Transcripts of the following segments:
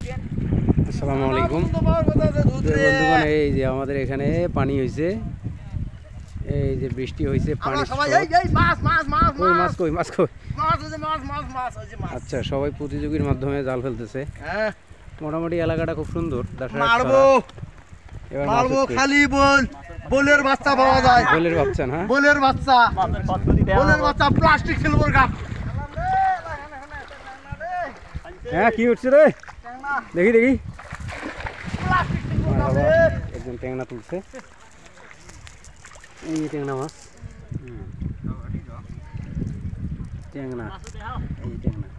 আসসালামু আলাইকুম বন্ধুগণ, এই যে আমাদের এখানে পানি হয়েছে, এই যে বৃষ্টি হয়েছে, পানি আচ্ছা সবাই প্রতিযোগীর মাধ্যমে জাল ফেলতেছে। মোটামুটি এলাকাটা খুব সুন্দর। খালি বলের বাচ্চা পাওয়া যায়, বলের বাচ্চা না, বলের বাচ্চা প্লাস্টিক সিলভার কাপ। হ্যাঁ কি উঠছে রে, দেখি দেখি একজন ট্যাংরা তুলছে, এই ট্যাংরা মাছ, ট্যাংরা, এই ট্যাংরা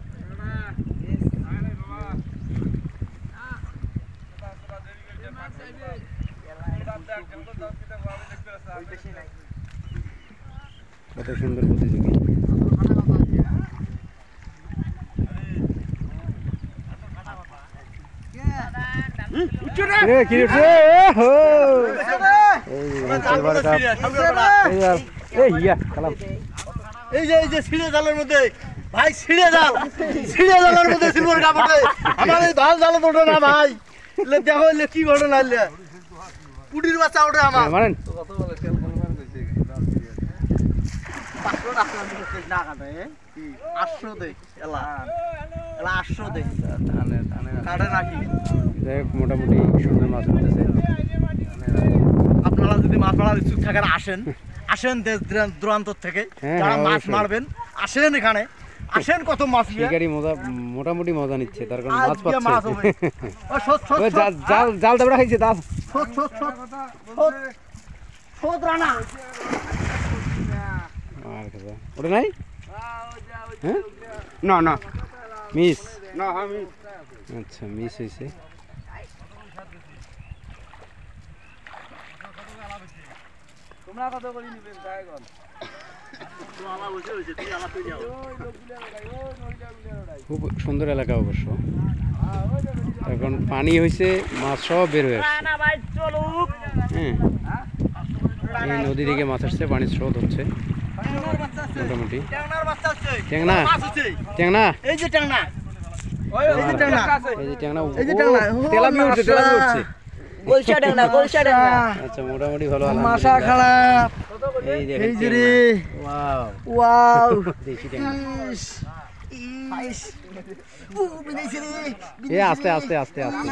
কত সুন্দর প্রতিযোগী। এই যে ছিঁড়ে জালের মধ্যে ভাই, ছিঁড়ে জালের মধ্যে সিলভার কাপ ওঠে, আমার এই ধান জাল ওঠে না ভাই। দেখো কি ঘটনা, পুটির বাচ্চা ওঠে আমার। মোটামুটি সুন্দর মাছ উঠতেছে। আপনারা যদি মাছ মারার ইচ্ছুক থাকেন আসেন দেশ দূরান্তর থেকে, যারা মাছ মারবেন আসেন, এখানে আসেন, কত মাছ মোটামুটি মজা নিচ্ছে, তার কারণ মাছ পাচ্ছে। জাল দাবড়া খাইছে, দাস ওটা নাই, হ্যাঁ না না মিস, আচ্ছা মিস হয়েছে। খুব সুন্দর এলাকা অবশ্য, এখন পানি হয়েছে, মাছ সব বের হয়ে আসছে। হ্যাঁ, এই নদী থেকে মাছ আসছে, পানির স্রোত হচ্ছে মোটামুটি। ট্যাংরা, ট্যাংরা, এই যে ট্যাংরা, তেলাপিয়া উঠছে, তেলাপিয়া উঠছে। আচ্ছা মোটামুটি ভালো, মাথা খারাপ। এই যে রে, ওয়াও দেখি আস্তে আস্তে আস্তে আস্তে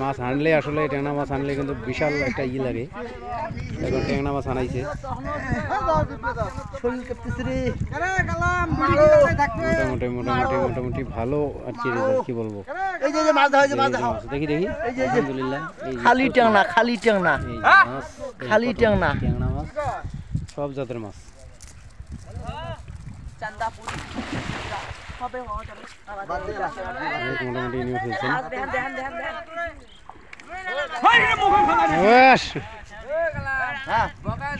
মাছ আনলে, আসলে ট্যাংরা মাছ আনলে কিন্তু বিশাল একটা ই লাগে। এখন ট্যাংরা মাছ আনাইছে, মোটামুটি মোটামুটি মোটামুটি ভালো আর কি রেজাল্ট, কি বলবো। দেখি দেখি আলহামদুলিল্লাহ, খালি ট্যাংরা, খালি ট্যাংরা, খালি ট্যাংরা, ট্যাংরা মাছ, সব জাতের মাছ। মোটামুটি নিয়ে ফেলছেন।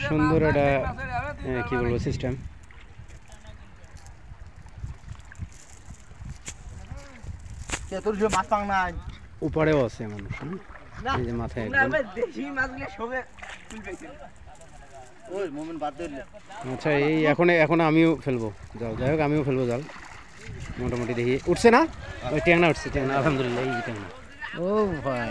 সুন্দর একটা কি বলবো সিস্টেম। উপরেও আছে মানুষ, এই যে মাথায় একদম। আচ্ছা এই এখন আমিও ফেলবো জাল, যাই হোক আমিও ফেলবো জাল। মোটামুটি দেখি উঠছে না, ওই ট্যাংরা উঠছে, ট্যাংরা আলহামদুলিল্লাহ, এই ট্যাংরা। ও ভাই